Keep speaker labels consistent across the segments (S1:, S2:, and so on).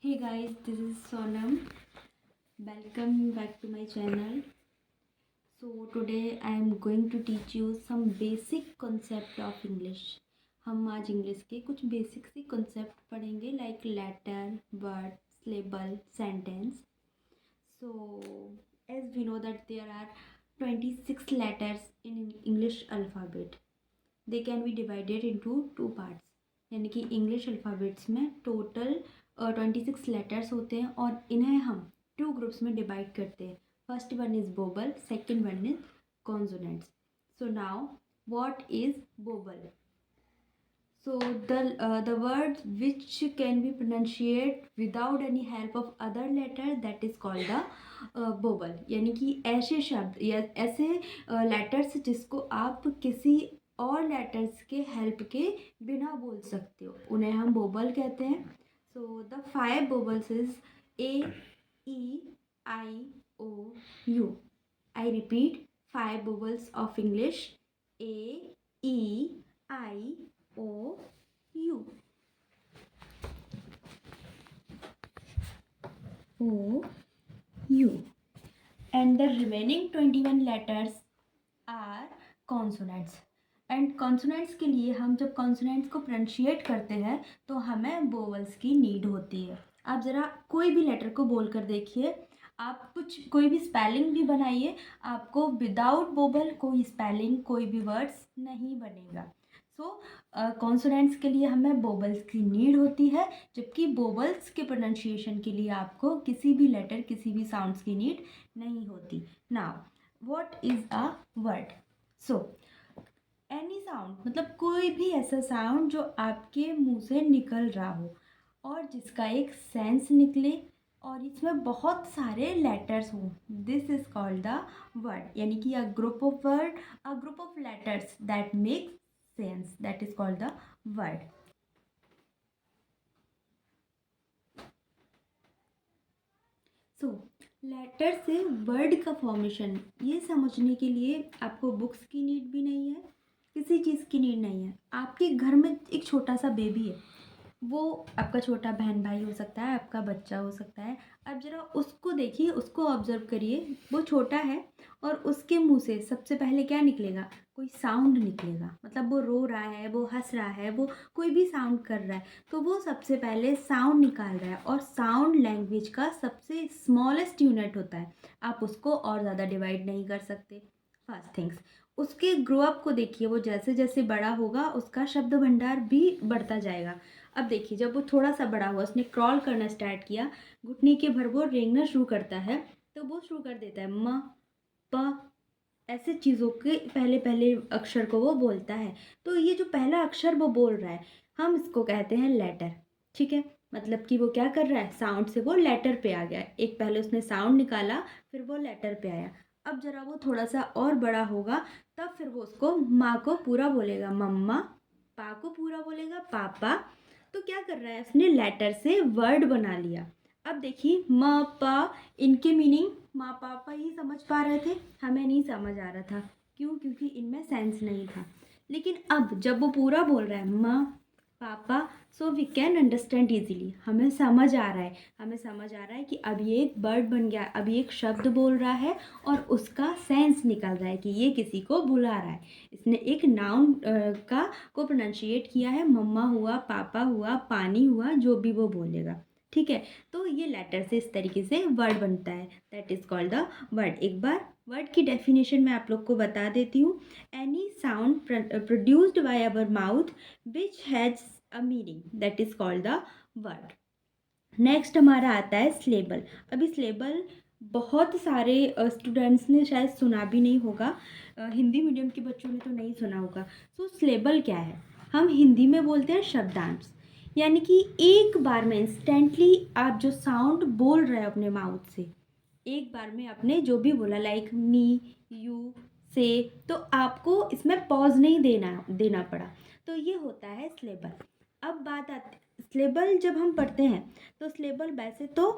S1: Hey guys, this is Sonam. Welcome back to my channel. So today I am going to teach you some basic concept of English. हम आज English के कुछ basic सी concept पढ़ेंगे like letter, word, syllable, sentence. So as we know that there are 26 letters in English alphabet. They can be divided into two parts. यानी कि English alphabets में total 26 letters होते हैं और इन्हें हम टू ग्रुप्स में डिवाइड करते हैं. First one is wobble, second one is consonants. So now what is wobble? So the words which can be pronunciated without any help of other letter, that is called the vowel. यानी कि ऐसे शब्द या ऐसे letters जिसको आप किसी और लेटर्स के हेल्प के बिना बोल सकते हो, उन्हें हम वोबल कहते हैं. So the 5 vowels is A, E, I, O, U. I repeat 5 vowels of English: A, E, I, O, U. O, U. And the remaining 21 letters are consonants. And consonants के लिए हम जब कॉन्सोनेंट्स को pronunciate करते हैं तो हमें vowels की नीड होती है. आप ज़रा कोई भी लेटर को बोल कर देखिए, आप कुछ कोई भी स्पेलिंग भी बनाइए, आपको विदाउट वोवल कोई स्पेलिंग, कोई भी वर्ड्स नहीं बनेगा. सो कॉन्सोनेंट्स के लिए हमें वोवल्स की नीड होती है, जबकि वोवल्स के प्रोनाउंसिएशन के लिए आपको किसी भी लेटर, किसी भी साउंड्स की नीड नहीं होती. Now what is a word? So any sound, मतलब कोई भी ऐसा साउंड जो आपके मुंह से निकल रहा हो और जिसका एक सेंस निकले और इसमें बहुत सारे लेटर्स हों, this is called the word. यानी कि a group of word, a group of letters that make sense, that is called the word. So letter से वर्ड का फॉर्मेशन ये समझने के लिए आपको बुक्स की नीड भी नहीं है, किसी चीज़ की नीड नहीं है. आपके घर में एक छोटा सा बेबी है, वो आपका छोटा बहन भाई हो सकता है, आपका बच्चा हो सकता है. अब ज़रा उसको देखिए, उसको ऑब्जर्व करिए. वो छोटा है और उसके मुंह से सबसे पहले क्या निकलेगा? कोई साउंड निकलेगा. मतलब वो रो रहा है, वो हंस रहा है, वो कोई भी साउंड कर रहा है, तो वो सबसे पहले साउंड निकाल रहा है. और साउंड लैंग्वेज का सबसे स्मॉलेस्ट यूनिट होता है. आप उसको और ज़्यादा डिवाइड नहीं कर सकते. फर्स्ट थिंग्स, उसके ग्रो अप को देखिए, वो जैसे जैसे बड़ा होगा उसका शब्द भंडार भी बढ़ता जाएगा. अब देखिए, जब वो थोड़ा सा बड़ा हुआ, उसने क्रॉल करना स्टार्ट किया, घुटने के भर वो रेंगना शुरू करता है, तो वो शुरू कर देता है म, प, ऐसे चीज़ों के पहले पहले अक्षर को वो बोलता है. तो ये जो पहला अक्षर वो बोल रहा है, हम इसको कहते हैं लेटर. ठीक है, मतलब कि वो क्या कर रहा है, साउंड से वो लेटर पे आ गया. एक पहले उसने साउंड निकाला, फिर वो लेटर पे आया. अब जरा वो थोड़ा सा और बड़ा होगा, तब फिर वो उसको माँ को पूरा बोलेगा मम्मा, पा को पूरा बोलेगा पापा. तो क्या कर रहा है, उसने लेटर से वर्ड बना लिया. अब देखिए, म, प, इनके मीनिंग माँ पापा ही समझ पा रहे थे, हमें नहीं समझ आ रहा था. क्यों? क्योंकि इनमें सेंस नहीं था. लेकिन अब जब वो पूरा बोल रहा है माँ पापा, so we can understand easily, हमें समझ आ रहा है. हमें समझ आ रहा है कि अब ये एक वर्ड बन गया, अब ये एक शब्द बोल रहा है और उसका सेंस निकल रहा है कि ये किसी को बुला रहा है. इसने एक नाउन का को प्रोनाउंशिएट किया है. मम्मा हुआ, पापा हुआ, पानी हुआ, जो भी वो बोलेगा. ठीक है, तो ये लेटर से इस तरीके से वर्ड बनता है. That is called the word. एक बार वर्ड की डेफिनेशन मैं आप लोग को बता देती हूँ. Any sound produced by our mouth which has a meaning, that is called the word. Next हमारा आता है स्लेबल. अभी स्लेबल बहुत सारे स्टूडेंट्स ने शायद सुना भी नहीं होगा, हिंदी मीडियम के बच्चों ने तो नहीं सुना होगा. सो स्लेबल क्या है? हम हिंदी में बोलते हैं शब्दांश. यानी कि एक बार में इंस्टेंटली आप जो साउंड बोल रहे हो अपने माउथ से, एक बार में आपने जो भी बोला लाइक मी, यू, से, तो आपको इसमें पॉज नहीं देना पड़ा. तो ये होता है स्लेबल. अब बात आती, स्लेबल जब हम पढ़ते हैं तो स्लेबल वैसे तो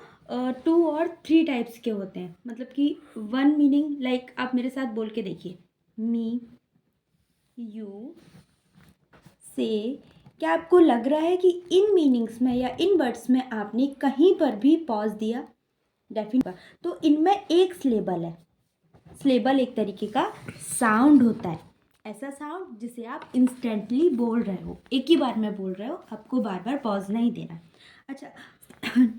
S1: 2 और 3 टाइप्स के होते हैं. मतलब कि वन मीनिंग, लाइक आप मेरे साथ बोल के देखिए: मी, यू, से, क्या आपको लग रहा है कि इन मीनिंग्स में या इन वर्ड्स में आपने कहीं पर भी पॉज दिया? डेफिनेट। तो इनमें एक सिलेबल है। सिलेबल एक तरीके का साउंड होता है, ऐसा साउंड जिसे आप इंस्टेंटली बोल रहे हो, एक ही बार में बोल रहे हो, आपको बार बार पॉज नहीं देना। अच्छा,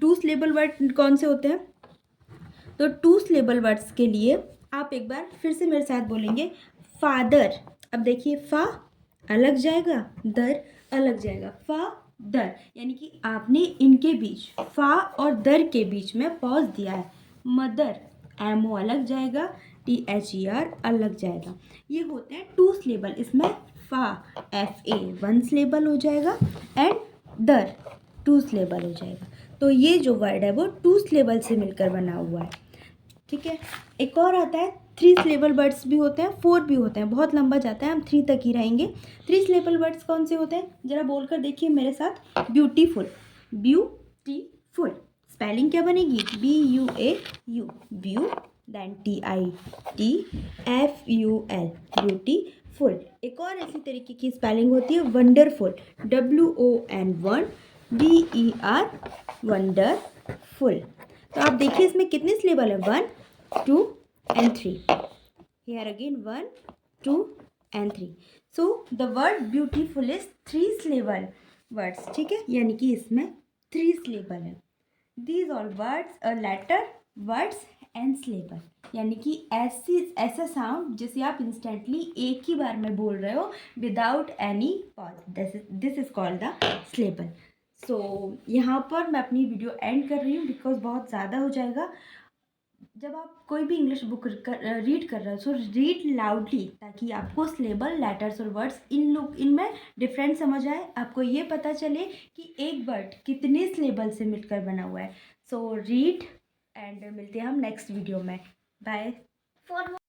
S1: टू सिलेबल वर्ड कौन से होते हैं? तो टू सिलेबल वर्ड्स के लिए आप एक बार फिर से मेरे साथ बोलेंगे, फादर। अब देखिए, फा अलग जाएगा, दर अलग जाएगा, फा दर, यानी कि आपने इनके बीच, फा और दर के बीच में पॉज दिया है। मदर, एम ओ अलग जाएगा, टी एच ई आर अलग जाएगा। ये होते हैं टू सिलेबल। इसमें फा, एफ ए, वन सिलेबल हो जाएगा, एंड दर टू सिलेबल हो जाएगा। तो ये जो वर्ड है वो टू सिलेबल से मिलकर बना हुआ है, ठीक है। एक और आता है, थ्री सिलेबल वर्ड्स भी होते हैं, फोर भी होते हैं, बहुत लंबा जाता है, हम थ्री तक ही रहेंगे। थ्री सिलेबल वर्ड्स कौन से होते हैं, जरा बोलकर देखिए मेरे साथ। ब्यूटीफुल, ब्यूटीफुल, स्पेलिंग क्या बनेगी? B U A U, beau, then T I T F U L, beautiful. एक और ऐसी तरीके की स्पेलिंग होती है wonderful, W O N one B E R, wonderful. तो आप देखिए इसमें कितने सिलेबल है, 1 2 and 3. Here again 1 2 and 3. So the word beautiful is 3 syllable words, ठीक है, यानी कि इसमें 3 syllable है। These all words are letter, words and syllable, यानी कि ऐसा साउंड जिसे आप इंस्टेंटली एक ही बार में बोल रहे हो without any pause, this is called the syllable. सो यहाँ पर मैं अपनी वीडियो एंड कर रही हूँ बिकॉज बहुत ज़्यादा हो जाएगा। जब आप कोई भी इंग्लिश बुक रीड कर रहे हो, सो रीड लाउडली, ताकि आपको सिलेबल, लेटर्स और वर्ड्स इनमें डिफरेंट समझ आए, आपको ये पता चले कि एक वर्ड कितने सिलेबल से मिलकर बना हुआ है। सो रीड, एंड मिलते हैं हम नेक्स्ट वीडियो में। बाय।